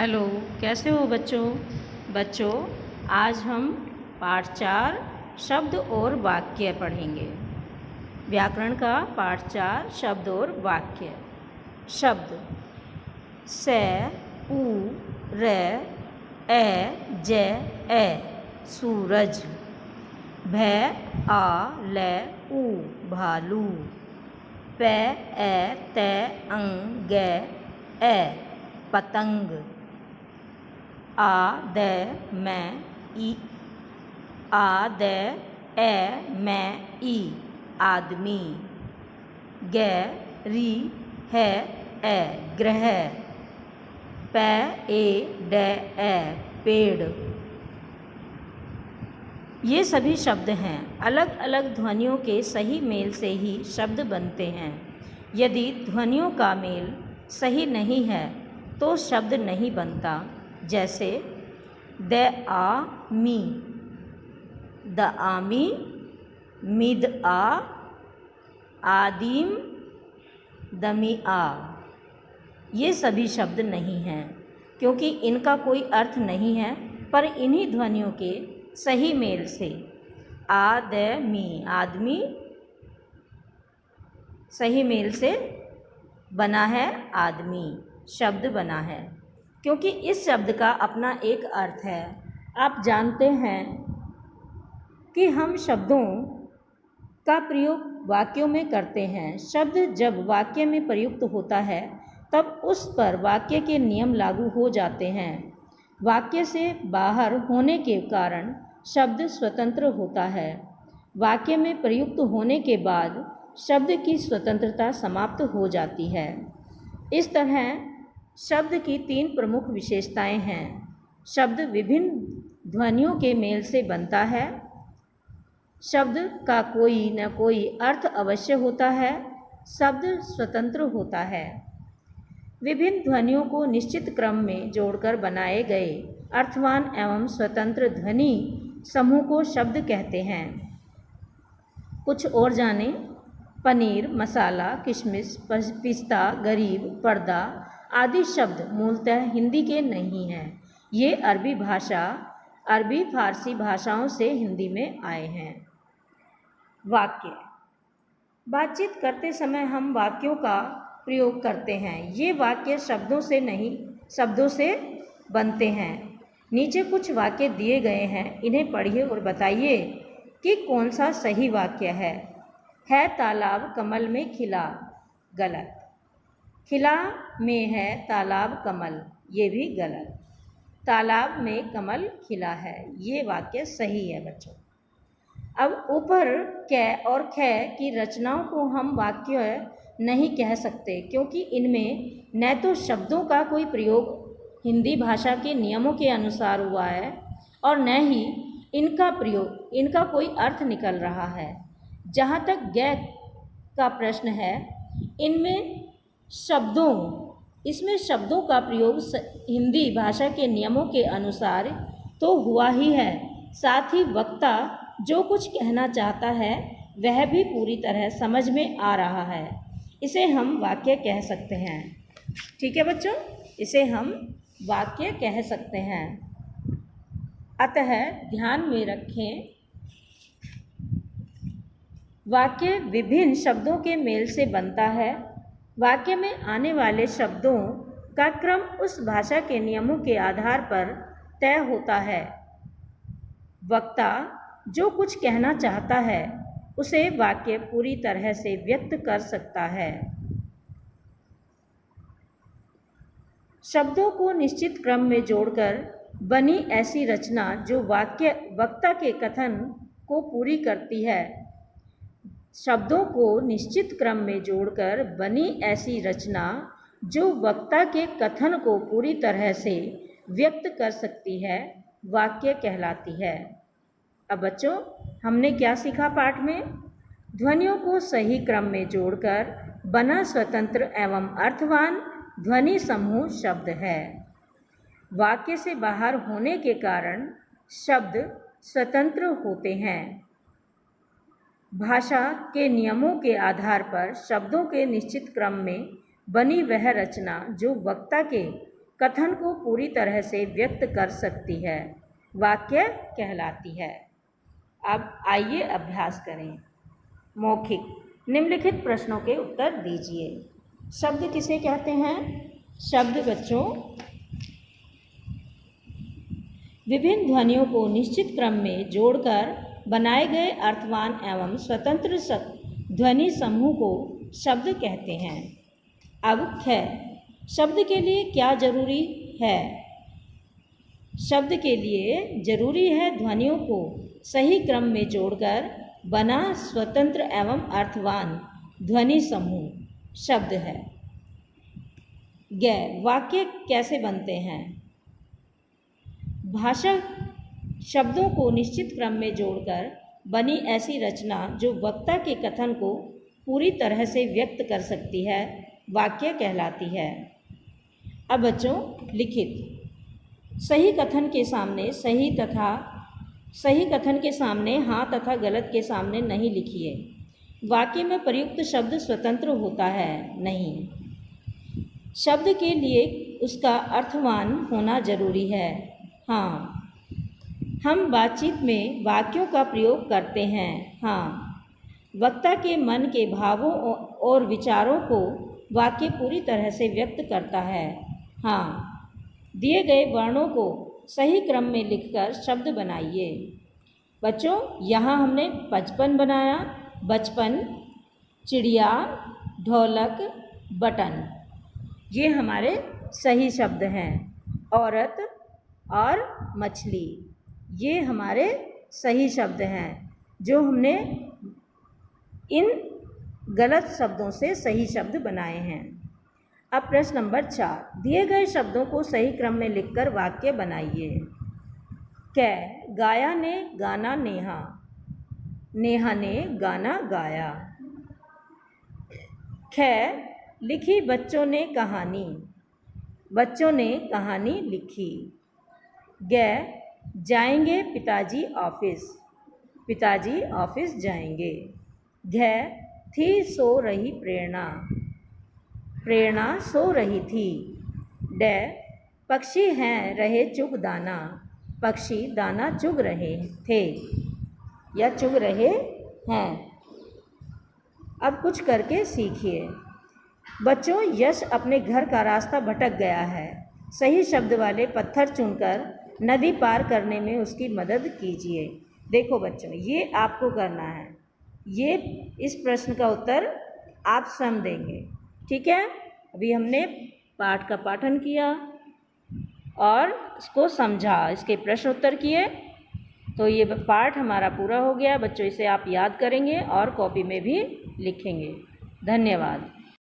Hello, कैसे हो बच्चों? बच्चों, आज हम पाठ 4 शब्द और वाक्य पढ़ेंगे। व्याकरण का पाठ 4 शब्द और वाक्य। शब्द से, उ, रे, ए, जे, ए, सूरज। भै, आ, ले, उ, भालू। पै, ए, तै, अंग, गे, ए, पतंग। आ, दै, मैं, ई, आ, दै, ए, मैं, ई, आदमी। गे, री, है, ए, ग्रह। पै, ए, डै, ए, पेड़। ये सभी शब्द हैं। अलग अलग ध्वनियों के सही मेल से ही शब्द बनते हैं। यदि ध्वनियों का मेल सही नहीं है तो शब्द नहीं बनता। जैसे द आ मी, द आमी, मिद आ, आदिम, दमी आ। ये सभी शब्द नहीं हैं क्योंकि इनका कोई अर्थ नहीं है, पर इन्हीं ध्वनियों के सही मेल से आदमी, आदमी सही मेल से बना है, आदमी शब्द बना है। क्योंकि इस शब्द का अपना एक अर्थ है। आप जानते हैं कि हम शब्दों का प्रयोग वाक्यों में करते हैं। शब्द जब वाक्य में प्रयुक्त होता है तब उस पर वाक्य के नियम लागू हो जाते हैं। वाक्य से बाहर होने के कारण शब्द स्वतंत्र होता है। वाक्य में प्रयुक्त होने के बाद शब्द की स्वतंत्रता समाप्त हो जाती है। इस तरह शब्द की 3 प्रमुख विशेषताएं हैं। शब्द विभिन्न ध्वनियों के मेल से बनता है। शब्द का कोई न कोई अर्थ अवश्य होता है। शब्द स्वतंत्र होता है। विभिन्न ध्वनियों को निश्चित क्रम में जोड़कर बनाए गए अर्थवान एवं स्वतंत्र ध्वनि समूह को शब्द कहते हैं। कुछ और जानें। पनीर, मसाला, किशमिश, पिस्ता, गरीब, पर्दा आदि शब्द मूलतः हिंदी के नहीं हैं। ये अरबी फारसी भाषाओं से हिंदी में आए हैं। वाक्य। बातचीत करते समय हम वाक्यों का प्रयोग करते हैं। ये वाक्य शब्दों से नहीं, शब्दों से बनते हैं। नीचे कुछ वाक्य दिए गए हैं, इन्हें पढ़िए और बताइए कि कौन सा सही वाक्य है। तालाब कमल में खिला, गलत। खिला में है तालाब कमल, ये भी गलत। तालाब में कमल खिला है, ये वाक्य सही है बच्चों। अब ऊपर कै और ख की रचनाओं को हम वाक्य नहीं कह सकते क्योंकि इनमें न तो शब्दों का कोई प्रयोग हिंदी भाषा के नियमों के अनुसार हुआ है और न ही इनका कोई अर्थ निकल रहा है। जहाँ तक ग का प्रश्न है, इसमें शब्दों का प्रयोग हिंदी भाषा के नियमों के अनुसार तो हुआ ही है, साथ ही वक्ता जो कुछ कहना चाहता है वह भी पूरी तरह समझ में आ रहा है। इसे हम वाक्य कह सकते हैं। ठीक है बच्चों, इसे हम वाक्य कह सकते हैं। अतः ध्यान में रखें, वाक्य विभिन्न शब्दों के मेल से बनता है। वाक्य में आने वाले शब्दों का क्रम उस भाषा के नियमों के आधार पर तय होता है। वक्ता जो कुछ कहना चाहता है उसे वाक्य पूरी तरह से व्यक्त कर सकता है। शब्दों को निश्चित क्रम में जोड़कर बनी ऐसी रचना जो वक्ता के कथन को पूरी करती है। शब्दों को निश्चित क्रम में जोड़कर बनी ऐसी रचना जो वक्ता के कथन को पूरी तरह से व्यक्त कर सकती है, वाक्य कहलाती है। अब बच्चों, हमने क्या सीखा पाठ में? ध्वनियों को सही क्रम में जोड़कर बना स्वतंत्र एवं अर्थवान ध्वनि समूह शब्द है। वाक्य से बाहर होने के कारण शब्द स्वतंत्र होते हैं। भाषा के नियमों के आधार पर शब्दों के निश्चित क्रम में बनी वह रचना जो वक्ता के कथन को पूरी तरह से व्यक्त कर सकती है, वाक्य कहलाती है। अब आइए अभ्यास करें। मौखिक, निम्नलिखित प्रश्नों के उत्तर दीजिए। शब्द किसे कहते हैं? शब्द बच्चों विभिन्न ध्वनियों को निश्चित क्रम में जोड़कर बनाए गए अर्थवान एवं स्वतंत्र ध्वनि समूह को शब्द कहते हैं। अब ख, शब्द के लिए क्या जरूरी है? शब्द के लिए जरूरी है ध्वनियों को सही क्रम में जोड़कर बना स्वतंत्र एवं अर्थवान ध्वनि समूह शब्द है। ग, वाक्य कैसे बनते हैं? भाषा शब्दों को निश्चित क्रम में जोड़कर बनी ऐसी रचना जो वक्ता के कथन को पूरी तरह से व्यक्त कर सकती है, वाक्य कहलाती है। अब बच्चों लिखित, सही कथन के सामने हाँ तथा गलत के सामने नहीं लिखिए। वाक्य में प्रयुक्त शब्द स्वतंत्र होता है नहीं। शब्द के लिए उसका अर्थवान होना जरूरी है। हाँ, हम बातचीत में वाक्यों का प्रयोग करते हैं। हाँ, वक्ता के मन के भावों और विचारों को वाक्य पूरी तरह से व्यक्त करता है। हाँ, दिए गए वर्णों को सही क्रम में लिखकर शब्द बनाइए। बच्चों यहाँ हमने बचपन बनाया, बचपन, चिड़िया, ढोलक, बटन, ये हमारे सही शब्द हैं। औरत और मछली, ये हमारे सही शब्द हैं जो हमने इन गलत शब्दों से सही शब्द बनाए हैं। अब प्रश्न नंबर 4, दिए गए शब्दों को सही क्रम में लिखकर वाक्य बनाइए। क, गाया ने गाना नेहा, नेहा ने गाना गाया। ख, लिखी बच्चों ने कहानी, बच्चों ने कहानी लिखी। ग, जाएंगे पिताजी ऑफिस, पिताजी ऑफिस जाएंगे। घ, थी सो रही प्रेरणा, प्रेरणा सो रही थी। ड, पक्षी हैं रहे चुग दाना, पक्षी दाना चुग रहे थे या चुग रहे हैं। अब कुछ करके सीखिए। बच्चों, यश अपने घर का रास्ता भटक गया है। सही शब्द वाले पत्थर चुनकर नदी पार करने में उसकी मदद कीजिए। देखो बच्चों, ये आपको करना है। ये इस प्रश्न का उत्तर आप स्वयं देंगे। ठीक है, अभी हमने पाठ का पाठन किया और इसको समझा, इसके प्रश्न उत्तर किए, तो ये पाठ हमारा पूरा हो गया। बच्चों, इसे आप याद करेंगे और कॉपी में भी लिखेंगे। धन्यवाद।